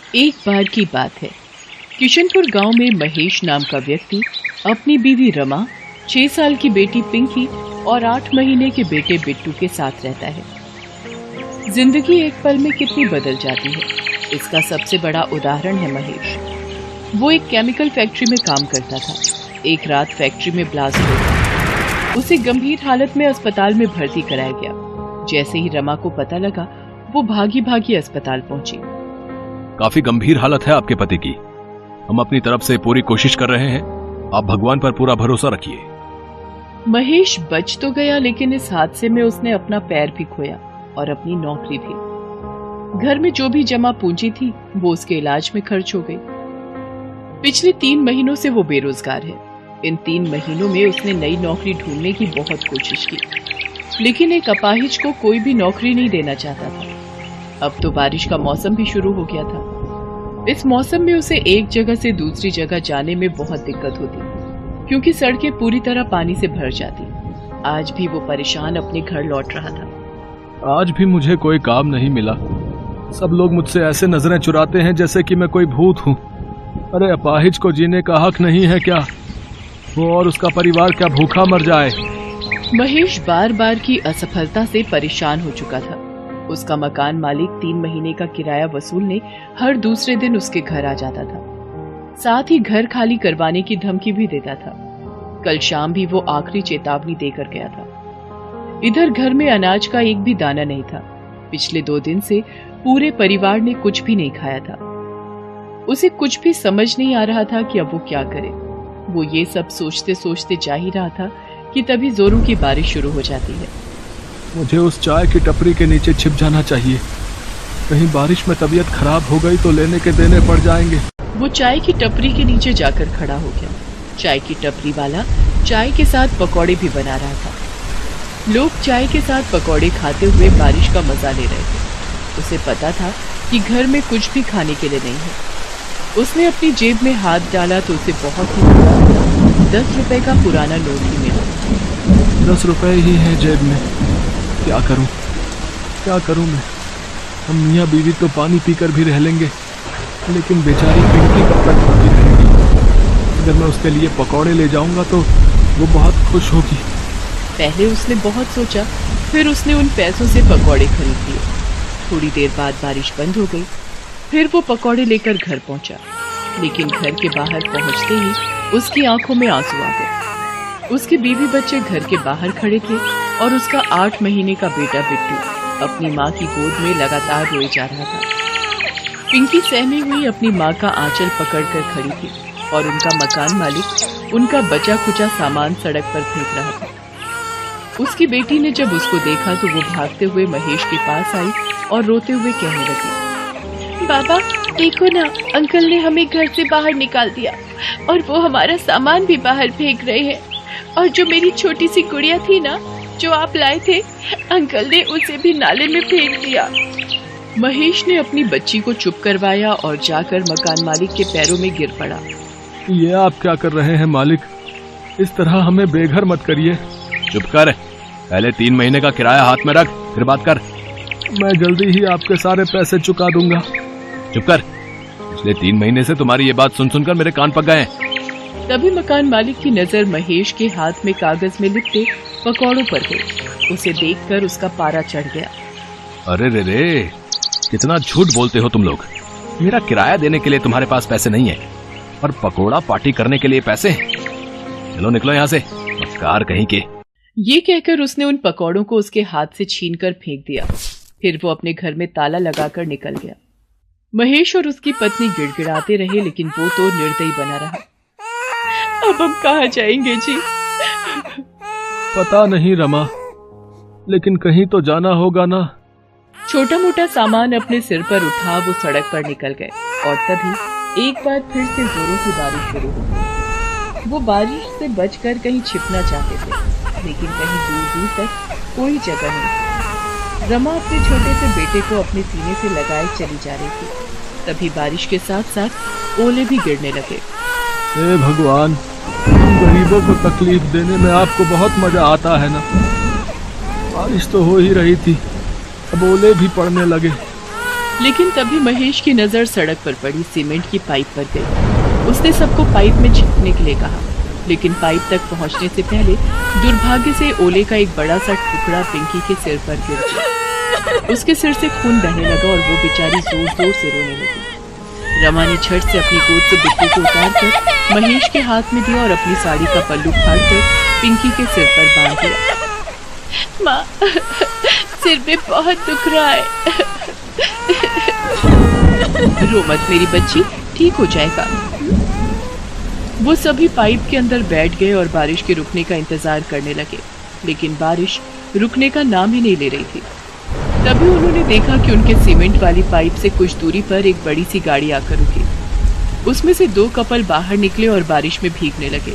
एक बार की बात है। किशनपुर गांव में महेश नाम का व्यक्ति अपनी बीवी रमा, 6 साल की बेटी पिंकी और 8 महीने के बेटे बिट्टू के साथ रहता है। जिंदगी एक पल में कितनी बदल जाती है, इसका सबसे बड़ा उदाहरण है महेश। वो एक केमिकल फैक्ट्री में काम करता था। एक रात फैक्ट्री में ब्लास्ट हो गया। उसे गंभीर हालत में अस्पताल में भर्ती कराया गया। जैसे ही रमा को पता लगा, वो भागी भागी अस्पताल पहुंची। काफी गंभीर हालत है आपके पति की। हम अपनी तरफ से पूरी कोशिश कर रहे हैं, आप भगवान पर पूरा भरोसा रखिए। महेश बच तो गया, लेकिन इस हादसे में उसने अपना पैर भी खोया और अपनी नौकरी भी। घर में जो भी जमा पूंजी थी वो उसके इलाज में खर्च हो गई। पिछले 3 महीनों से वो बेरोजगार है। इन 3 महीनों में उसने नई नौकरी ढूंढने की बहुत कोशिश की, लेकिन एक अपाहिज को कोई भी नौकरी नहीं देना चाहता था। अब तो बारिश का मौसम भी शुरू हो गया था। इस मौसम में उसे एक जगह से दूसरी जगह जाने में बहुत दिक्कत होती, क्योंकि सड़कें पूरी तरह पानी से भर जाती। आज भी वो परेशान अपने घर लौट रहा था। आज भी मुझे कोई काम नहीं मिला। सब लोग मुझसे ऐसे नजरें चुराते हैं जैसे कि मैं कोई भूत हूँ। अरे अपाहिज को जीने का हक नहीं है क्या? वो और उसका परिवार क्या भूखा मर जाए? महेश बार बार की असफलता से परेशान हो चुका था। उसका मकान मालिक 3 महीने का किराया वसूलने हर दूसरे दिन उसके घर आ जाता था। साथ ही घर खाली करवाने की धमकी भी देता था। कल शाम भी वो आखिरी चेतावनी देकर गया था। इधर घर में अनाज का एक भी दाना नहीं था। पिछले 2 दिन से पूरे परिवार ने कुछ भी नहीं खाया था। उसे कुछ भी समझ नहीं आ रहा था कि अब वो क्या करे। वो ये सब सोचते सोचते जा ही रहा था कि तभी जोरों की बारिश शुरू हो जाती है। मुझे उस चाय की टपरी के नीचे छिप जाना चाहिए। कहीं बारिश में तबीयत खराब हो गई तो लेने के देने पड़ जाएंगे। वो चाय की टपरी के नीचे जाकर खड़ा हो गया। चाय की टपरी वाला चाय के साथ पकौड़े भी बना रहा था। लोग चाय के साथ पकौड़े खाते हुए बारिश का मजा ले रहे थे। उसे पता था कि घर में कुछ भी खाने के लिए नहीं है। उसने अपनी जेब में हाथ डाला तो उसे बहुत ही बड़ा 10 रुपए का पुराना नोट ही मिला। 10 रुपए ही है जेब में। क्या करूं मैं? हम मियाँ बीवी तो पानी पीकर भी रह लेंगे, लेकिन बेचारी पिंकी कब तक भूखी रहेगी? अगर मैं उसके लिए पकौड़े ले जाऊंगा तो वो बहुत खुश होगी। पहले उसने बहुत सोचा, फिर उसने उन पैसों से पकौड़े खरीद लिए। थोड़ी देर बाद बारिश बंद हो गई। फिर वो पकौड़े लेकर घर पहुंचा, लेकिन घर के बाहर पहुंचते ही उसकी आंखों में आंसू आ गए। उसके बीवी बच्चे घर के बाहर खड़े थे और उसका 8 महीने का बेटा बिट्टू अपनी माँ की गोद में लगातार रोए जा रहा था। पिंकी सहमी हुई अपनी माँ का आंचल पकड़कर खड़ी थी और उनका मकान मालिक उनका बचा खुचा सामान सड़क पर फेंक रहा था। उसकी बेटी ने जब उसको देखा तो वो भागते हुए महेश के पास आई और रोते हुए कहने लगी, बाबा देखो ना, अंकल ने हमें घर से बाहर निकाल दिया और वो हमारा सामान भी बाहर फेंक रहे हैं। और जो मेरी छोटी सी गुड़िया थी ना, जो आप लाए थे, अंकल ने उसे भी नाले में फेंक दिया। महेश ने अपनी बच्ची को चुप करवाया और जाकर मकान मालिक के पैरों में गिर पड़ा। ये आप क्या कर रहे हैं मालिक? इस तरह हमें बेघर मत करिए। चुप कर, पहले 3 महीने का किराया हाथ में रख, फिर बात कर। मैं जल्दी ही आपके सारे पैसे चुका दूंगा। चुप कर, पिछले 3 महीने से तुम्हारी ये बात सुन सुनकर मेरे कान पक गए। तभी मकान मालिक की नजर महेश के हाथ में कागज में लिपटे पकौड़ों पर गई। उसे देखकर उसका पारा चढ़ गया। अरे रे, कितना झूठ बोलते हो तुम लोग। मेरा किराया देने के लिए तुम्हारे पास पैसे नहीं है और पकोड़ा पार्टी करने के लिए पैसे हैं। चलो निकलो यहाँ से, मक्कार कहीं के। ये कहकर उसने उन पकौड़ों को उसके हाथ से छीनकर फेंक दिया। फिर वो अपने घर में ताला लगाकर निकल गया। महेश और उसकी पत्नी गिड़गिड़ाते रहे, लेकिन वो तो निर्दयी बना रहा। अब हम कहाँ जाएंगे जी? पता नहीं रमा, लेकिन कहीं तो जाना होगा ना। छोटा मोटा सामान अपने सिर पर उठा वो सड़क पर निकल गए और तभी एक बार फिर से जोरों की बारिश शुरू हो गई। वो बारिश से बचकर कहीं छिपना चाहते थे, लेकिन कहीं दूर दूर तक कोई जगह नहीं। रमा अपने छोटे से बेटे को अपने सीने से लगाए चली जा रही थी। तभी बारिश के साथ साथ ओले भी गिरने लगे। हे भगवान, गरीबों को तकलीफ देने में आपको बहुत मजा आता है ना। बारिश तो हो ही रही थी, अब ओले भी पड़ने लगे। लेकिन तभी महेश की नजर सड़क पर पड़ी सीमेंट की पाइप पर गई। उसने सबको पाइप में छिपने के लिए कहा, लेकिन पाइप तक पहुंचने से पहले दुर्भाग्य से ओले का एक बड़ा सा टुकड़ा पिंकी के सिर पर गिर गया। उसके सिर से खून बहने लगा और वो बेचारी जोर जोर से रोने लगी। रमा ने झट से अपनी गोद से बिट्टू को उतारकर महेश के हाथ में दिया और अपनी साड़ी का पल्लू फाड़कर पिंकी के सिर पर बांध दिया। माँ, सिर में बहुत दुख रहा है। रो मत मेरी बच्ची, ठीक हो जाएगा। वो सभी पाइप के अंदर बैठ गए और बारिश के रुकने का इंतजार करने लगे, लेकिन बारिश रुकने का नाम ही नहीं ले रही थी। तभी उन्होंने देखा कि उनके सीमेंट वाली पाइप से कुछ दूरी पर एक बड़ी सी गाड़ी आकर रुकी। उसमें से 2 कपल बाहर निकले और बारिश में भीगने लगे।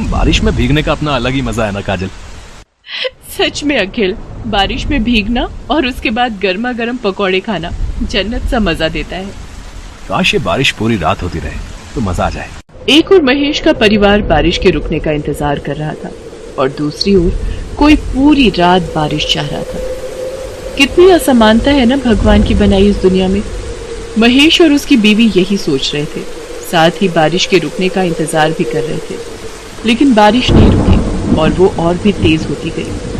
बारिश में भीगने का अपना अलग ही मजा है ना काजल। सच में अखिल, बारिश में भीगना और उसके बाद गर्मा गर्म पकौड़े खाना जन्नत सा मजा देता है। काश ये बारिश पूरी रात होती रहे तो मजा आ जाए। एक और महेश का परिवार बारिश के रुकने का इंतजार कर रहा था और दूसरी ओर कोई पूरी रात बारिश चाह रहा था। कितनी असमानता है ना भगवान की बनाई इस दुनिया में। महेश और उसकी बीवी यही सोच रहे थे, साथ ही बारिश के रुकने का इंतजार भी कर रहे थे। लेकिन बारिश नहीं रुकी और वो और भी तेज होती गई।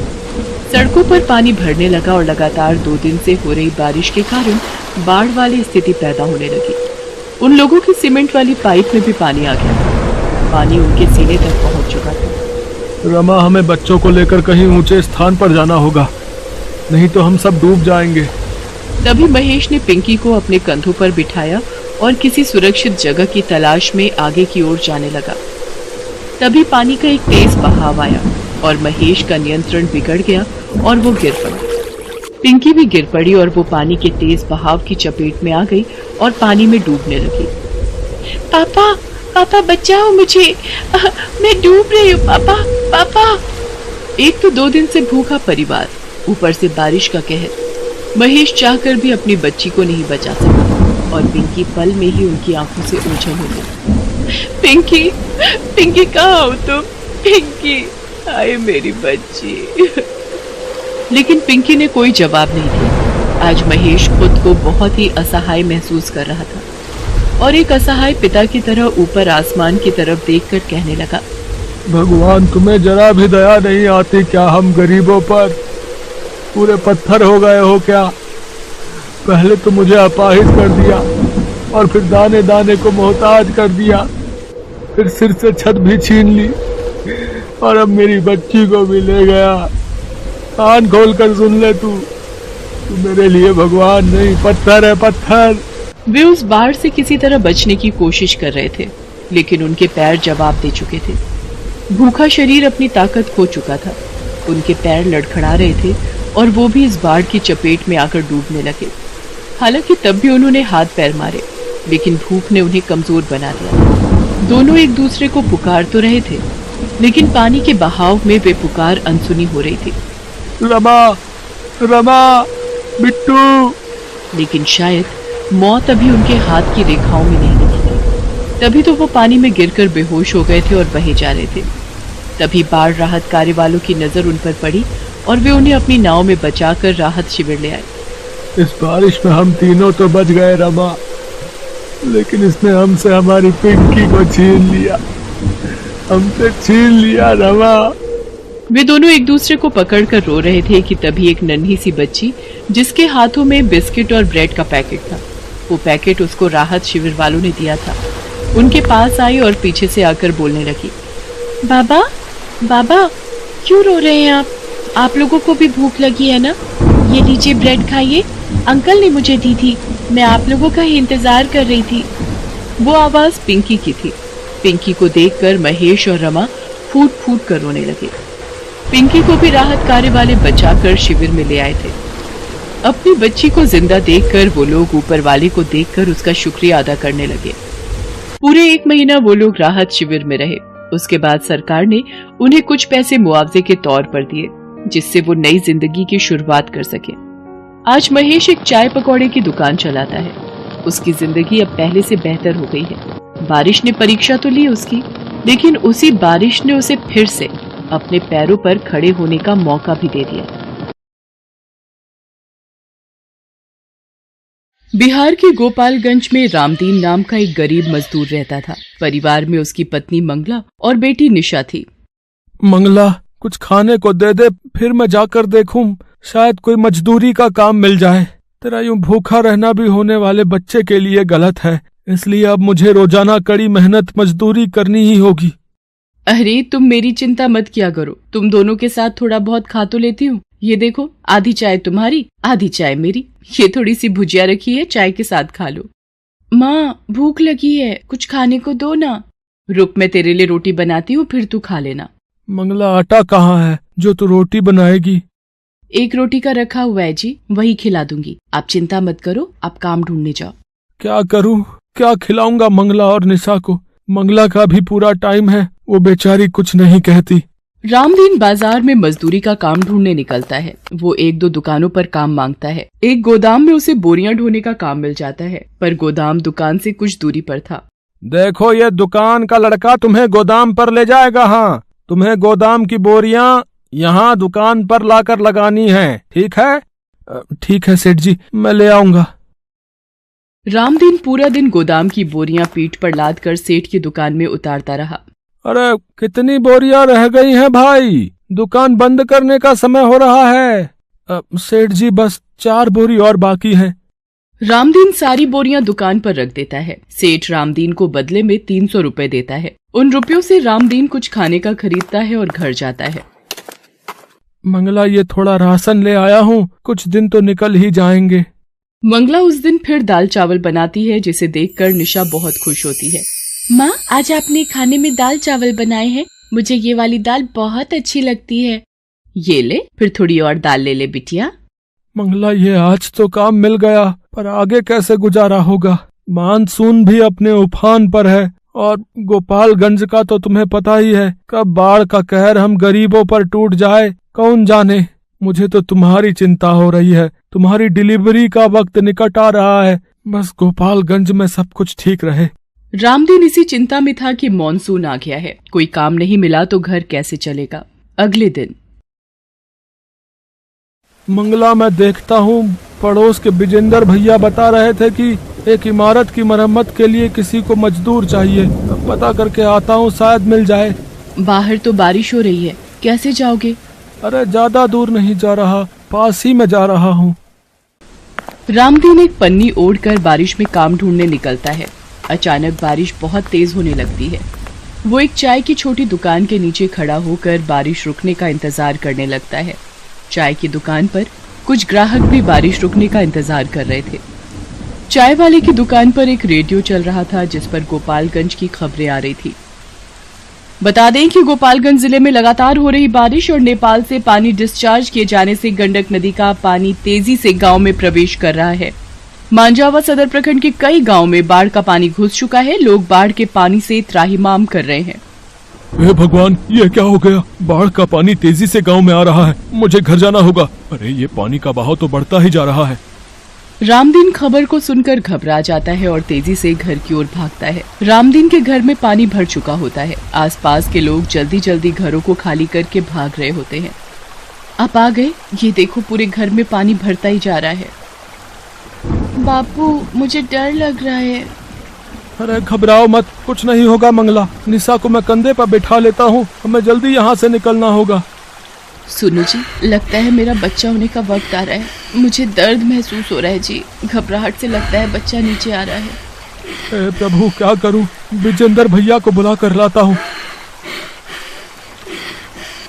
सड़कों पर पानी भरने लगा और लगातार 2 दिन से हो रही बारिश के कारण बाढ़ वाली स्थिति पैदा होने लगी। उन लोगों की सीमेंट वाली पाइप में भी पानी आ गया। पानी उनके सीने तक पहुंच चुका था। रमा, हमें बच्चों को लेकर कहीं ऊंचे स्थान पर जाना होगा, नहीं तो हम सब डूब जाएंगे। तभी महेश ने पिंकी को अपने कंधों पर बिठाया और किसी सुरक्षित जगह की तलाश में आगे की ओर जाने लगा। तभी पानी का एक तेज बहाव आया और महेश का नियंत्रण बिगड़ गया और वो गिर पड़ा। पिंकी भी गिर पड़ी और वो पानी के तेज बहाव की चपेट में आ गई और पानी में डूबने लगी। पापा, पापा बचाओ मुझे, मैं डूब रही हूँ पापा, पापा। एक तो 2 दिन से भूखा परिवार, ऊपर से बारिश का कहर। महेश चाहकर भी अपनी बच्ची को नहीं बचा सका और पिंकी पल में ही उनकी आंखों से ओझल हो गई। पिंकी, पिंकी कहाँ हो तुम? पिंकी, आए मेरी बच्ची। लेकिन पिंकी ने कोई जवाब नहीं दिया। आज महेश खुद को बहुत ही असहाय महसूस कर रहा था और एक असहाय पिता की तरह ऊपर आसमान की तरफ देखकर कहने लगा, भगवान, तुम्हें जरा भी दया नहीं आती क्या हम गरीबों पर? पूरे पत्थर हो गए हो क्या? पहले तो मुझे अपाहिज कर दिया और फिर दाने दाने को मोहताज कर दिया, फिर सिर से छत भी छीन ली और अब मेरी बच्ची को भी ले गया। कान खोल कर सुन ले, तू मेरे लिए भगवान नहीं, पत्थर है, पत्थर। वे उस बाढ़ से किसी तरह बचने की कोशिश कर रहे थे, लेकिन उनके पैर जवाब दे चुके थे। भूखा शरीर अपनी ताकत खो चुका था। उनके पैर लड़खड़ा रहे थे और वो भी इस बाढ़ की चपेट में आकर डूबने लगे। हालांकि तब भी उन्होंने हाथ पैर मारे, लेकिन भूख ने उन्हें कमजोर बना दिया। दोनों एक दूसरे को पुकार तो रहे थे, लेकिन पानी के बहाव में वे पुकार अनसुनी हो रही थी। रमा, रमा, बिट्टू। लेकिन शायद मौत अभी उनके हाथ की रेखाओं में नहीं दिखी थी। तभी तो वो पानी में गिरकर बेहोश हो गए थे और बहे जा रहे थे। तभी बाढ़ राहत कार्य वालों की नजर उन पर पड़ी और वे उन्हें अपनी नाव में बचाकर राहत शिविर ले आए। इस बारिश में हम तीनों तो बच गए रमा, लेकिन इसने हमसे हमारी पिंकी को छीन लिया, हमसे छीन लिया रमा। वे दोनों एक दूसरे को पकड़कर रो रहे थे कि तभी एक नन्ही सी बच्ची, जिसके हाथों में बिस्किट और ब्रेड का पैकेट था, वो पैकेट उसको राहत शिविर वालों ने दिया था, उनके पास आई और पीछे से आकर बोलने लगी, बाबा, बाबा, क्यों रो रहे हैं आप लोगों को भी भूख लगी है ना? ये लीजिए ब्रेड खाइए, अंकल ने मुझे दी थी, मैं आप लोगों का ही इंतजार कर रही थी। वो आवाज पिंकी की थी। पिंकी को देखकर महेश और रमा फूट फूट कर रोने लगे। पिंकी को भी राहत कार्य वाले बचाकर शिविर में ले आए थे। अपनी बच्ची को जिंदा देखकर वो लोग ऊपर वाले को देखकर उसका शुक्रिया अदा करने लगे। पूरे 1 महीना वो लोग राहत शिविर में रहे। उसके बाद सरकार ने उन्हें कुछ पैसे मुआवजे के तौर पर दिए, जिससे वो नई जिंदगी की शुरुआत कर सके। आज महेश एक चाय पकौड़े की दुकान चलाता है। उसकी जिंदगी अब पहले से बेहतर हो गई है। बारिश ने परीक्षा तो ली उसकी, लेकिन उसी बारिश ने उसे फिर से अपने पैरों पर खड़े होने का मौका भी दे दिया। बिहार के गोपालगंज में रामदीन नाम का एक गरीब मजदूर रहता था। परिवार में उसकी पत्नी मंगला और बेटी निशा थी। मंगला, कुछ खाने को दे दे, फिर मैं जाकर देखूं, शायद कोई मजदूरी का काम मिल जाए। तेरा यूं भूखा रहना भी होने वाले बच्चे के लिए गलत है, इसलिए अब मुझे रोजाना कड़ी मेहनत मजदूरी करनी ही होगी। अरे तुम मेरी चिंता मत किया करो, तुम दोनों के साथ थोड़ा बहुत खा तो लेती हूँ। ये देखो, आधी चाय तुम्हारी, आधी चाय मेरी। ये थोड़ी सी भुजिया रखी है, चाय के साथ खा लो। माँ, भूख लगी है, कुछ खाने को दो ना। रुक, मैं तेरे लिए रोटी बनाती हूँ, फिर तू खा लेना। मंगला, आटा कहाँ है जो तू रोटी बनाएगी? एक रोटी का रखा हुआ है जी, वही खिला दूंगी। आप चिंता मत करो, आप काम ढूंढने जाओ। क्या करूँ, क्या खिलाऊंगा मंगला और निशा को? मंगला का भी पूरा टाइम है, वो बेचारी कुछ नहीं कहती। रामदीन बाजार में मजदूरी का काम ढूंढने निकलता है। वो एक दो दुकानों पर काम मांगता है। एक गोदाम में उसे बोरियां ढोने का काम मिल जाता है, पर गोदाम दुकान से कुछ दूरी पर था। देखो, ये दुकान का लड़का तुम्हें गोदाम पर ले जाएगा। हाँ, तुम्हें गोदाम की बोरियां यहाँ दुकान पर लाकर लगानी है, ठीक है? ठीक है सेठ जी, मैं ले आऊंगा। रामदीन पूरा दिन गोदाम की बोरियां पीठ पर लाद कर सेठ की दुकान में उतारता रहा। अरे कितनी बोरियां रह गई हैं भाई, दुकान बंद करने का समय हो रहा है। सेठ जी, बस 4 बोरी और बाकी हैं। रामदीन सारी बोरियां दुकान पर रख देता है। सेठ रामदीन को बदले में 300 रुपए देता है। उन रुपयों से रामदीन कुछ खाने का खरीदता है और घर जाता है। मंगला, ये थोड़ा राशन ले आया हूँ, कुछ दिन तो निकल ही जाएंगे। मंगला उस दिन फिर दाल चावल बनाती है, जिसे देखकर निशा बहुत खुश होती है। माँ, आज आपने खाने में दाल चावल बनाए हैं, मुझे ये वाली दाल बहुत अच्छी लगती है। ये ले, फिर थोड़ी और दाल ले ले बिटिया। मंगला, ये आज तो काम मिल गया, पर आगे कैसे गुजारा होगा? मानसून भी अपने उफान पर है और गोपालगंज का तो तुम्हें पता ही है, कब बाढ़ का कहर हम गरीबों पर टूट जाए कौन जाने। मुझे तो तुम्हारी चिंता हो रही है, तुम्हारी डिलीवरी का वक्त निकट आ रहा है, बस गोपालगंज में सब कुछ ठीक रहे। रामदीन इसी चिंता में था कि मॉनसून आ गया है, कोई काम नहीं मिला तो घर कैसे चलेगा। अगले दिन मंगला, मैं देखता हूँ पड़ोस के विजेंद्र भैया बता रहे थे कि एक इमारत की मरम्मत के लिए किसी को मजदूर चाहिए। पता करके आता हूँ, शायद मिल जाए। बाहर तो बारिश हो रही है, कैसे जाओगे? अरे ज्यादा दूर नहीं जा रहा, पास ही में जा रहा हूँ। रामदीन एक पन्नी ओढ़कर बारिश में काम ढूंढने निकलता है। अचानक बारिश बहुत तेज होने लगती है। वो एक चाय की छोटी दुकान के नीचे खड़ा होकर बारिश रुकने का इंतजार करने लगता है। चाय की दुकान पर कुछ ग्राहक भी बारिश रुकने का इंतजार कर रहे थे। चाय वाले की दुकान पर एक रेडियो चल रहा था, जिस पर गोपालगंज की खबरें आ रही थी। बता दें कि गोपालगंज जिले में लगातार हो रही बारिश और नेपाल से पानी डिस्चार्ज किए जाने से गंडक नदी का पानी तेजी से गांव में प्रवेश कर रहा है। मांझावा सदर प्रखंड के कई गांव में बाढ़ का पानी घुस चुका है। लोग बाढ़ के पानी से त्राहिमाम कर रहे हैं। हे भगवान, ये क्या हो गया? बाढ़ का पानी तेजी से गांव में आ रहा है, मुझे घर जाना होगा। अरे ये पानी का बहाव तो बढ़ता ही जा रहा है। रामदीन खबर को सुनकर घबरा जाता है और तेजी से घर की ओर भागता है। रामदीन के घर में पानी भर चुका होता है। आसपास के लोग जल्दी जल्दी घरों को खाली करके भाग रहे होते हैं। आप आ गए, ये देखो पूरे घर में पानी भरता ही जा रहा है। बापू, मुझे डर लग रहा है। अरे घबराओ मत, कुछ नहीं होगा मंगला। निशा को मैं कंधे पर बिठा लेता हूँ, हमें जल्दी यहाँ से निकलना होगा। सुनो जी, लगता है मेरा बच्चा होने का वक्त आ रहा है। मुझे दर्द महसूस हो रहा है जी, घबराहट से लगता है बच्चा नीचे आ रहा है। हे प्रभु, क्या करूँ? विजेंद्र भैया को बुला कर लाता हूँ।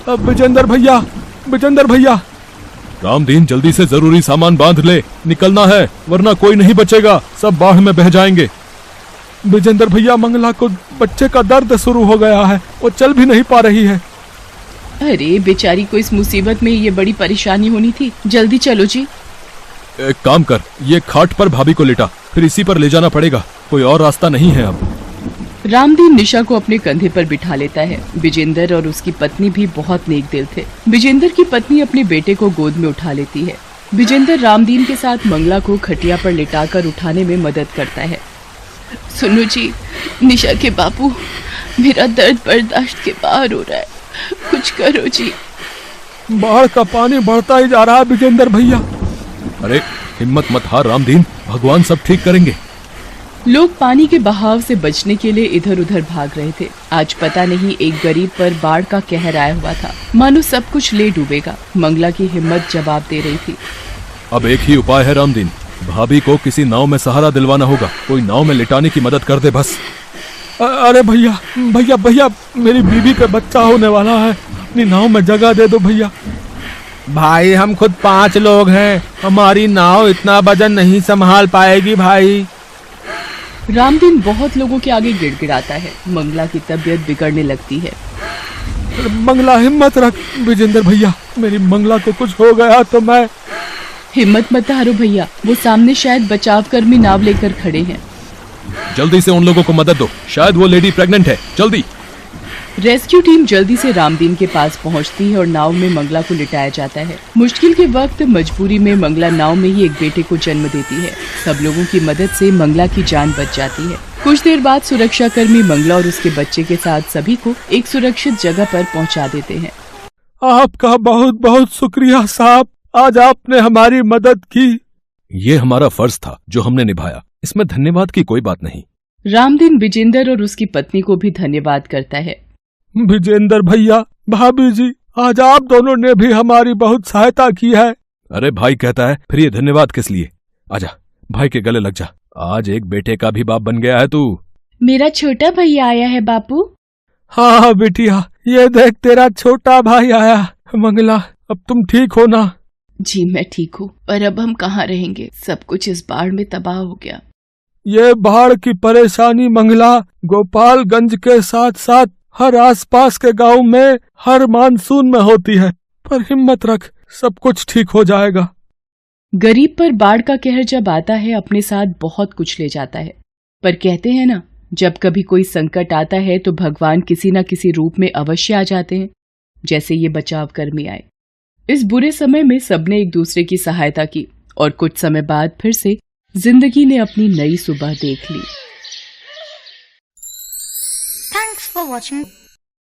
अब विजेंद्र भैया। रामदीन, जल्दी से जरूरी सामान बांध ले, निकलना है वरना कोई नहीं बचेगा, सब बाढ़ में बह जाएंगे। विजेंद्र भैया, मंगला को बच्चे का दर्द शुरू हो गया है, वो चल भी नहीं पा रही है। अरे बेचारी को इस मुसीबत में ये बड़ी परेशानी होनी थी। जल्दी चलो जी। एक काम कर, ये खाट पर भाभी को लेटा, फिर इसी पर ले जाना पड़ेगा, कोई और रास्ता नहीं है अब। रामदीन निशा को अपने कंधे पर बिठा लेता है। विजेंद्र और उसकी पत्नी भी बहुत नेक दिल थे। विजेंद्र की पत्नी अपने बेटे को गोद में उठा लेती है। विजेंद्र रामदीन के साथ मंगला को खटिया पर लिटाकर उठाने में मदद करता है। सुनो जी, निशा के बापू, मेरा दर्द बर्दाश्त के बाहर हो रहा है, कुछ करो जी। बाढ़ का पानी बढ़ता ही जा रहा है विजेंद्र भैया। अरे हिम्मत मत हार रामदीन, भगवान सब ठीक करेंगे। लोग पानी के बहाव से बचने के लिए इधर उधर भाग रहे थे। आज पता नहीं एक गरीब पर बाढ़ का कहर आया हुआ था, मानो सब कुछ ले डूबेगा। मंगला की हिम्मत जवाब दे रही थी। अब एक ही उपाय है रामदीन, भाभी को किसी नाव में सहारा दिलवाना होगा। कोई नाव में लिटाने की मदद कर दे बस। अरे भैया भैया भैया, मेरी बीवी का बच्चा होने वाला है, अपनी नाव में जगह दे दो भैया। भाई हम खुद 5 लोग हैं, हमारी नाव इतना वजन नहीं संभाल पाएगी भाई। रामदीन बहुत लोगों के आगे गिड़गिड़ाता है। मंगला की तबीयत बिगड़ने लगती है। मंगला हिम्मत रख। विजेंद्र भैया, मेरी मंगला को कुछ हो गया तो मैं। हिम्मत मत हारो भैया, वो सामने शायद बचाव कर्मी नाव लेकर खड़े हैं। जल्दी से उन लोगों को मदद दो, शायद वो लेडी प्रेग्नेंट है। जल्दी। रेस्क्यू टीम जल्दी से रामदीन के पास पहुंचती है और नाव में मंगला को लिटाया जाता है। मुश्किल के वक्त मजबूरी में मंगला नाव में ही एक बेटे को जन्म देती है। सब लोगों की मदद से मंगला की जान बच जाती है। कुछ देर बाद सुरक्षा कर्मी मंगला और उसके बच्चे के साथ सभी को एक सुरक्षित जगह पर पहुंचा देते हैं। आपका बहुत बहुत शुक्रिया साहब, आज आपने हमारी मदद की। ये हमारा फर्ज था जो हमने निभाया, इसमें धन्यवाद की कोई बात नहीं। रामदीन विजेंद्र और उसकी पत्नी को भी धन्यवाद करता है। विजेंद्र भैया, भाभी जी, आज आप दोनों ने भी हमारी बहुत सहायता की है। अरे भाई कहता है, फिर ये धन्यवाद किस लिए? आजा, भाई के गले लग जा। आज एक बेटे का भी बाप बन गया है तू। मेरा छोटा भैया आया है बापू। हाँ बिटिया, ये देख तेरा छोटा भाई आया। मंगला, अब तुम ठीक हो ना? जी मैं ठीक हूँ, पर अब हम कहाँ रहेंगे? सब कुछ इस बाढ़ में तबाह हो गया। ये बाढ़ की परेशानी मंगला गोपालगंज के साथ साथ हर आसपास के गांव में हर मानसून में होती है, पर हिम्मत रख, सब कुछ ठीक हो जाएगा। गरीब पर बाढ़ का कहर जब आता है अपने साथ बहुत कुछ ले जाता है, पर कहते हैं ना, जब कभी कोई संकट आता है तो भगवान किसी न किसी रूप में अवश्य आ जाते हैं, जैसे ये बचाव कर्मी आए। इस बुरे समय में सबने एक दूसरे की सहायता की और कुछ समय बाद फिर से जिंदगी ने अपनी नई सुबह देख ली। Thanks for watching.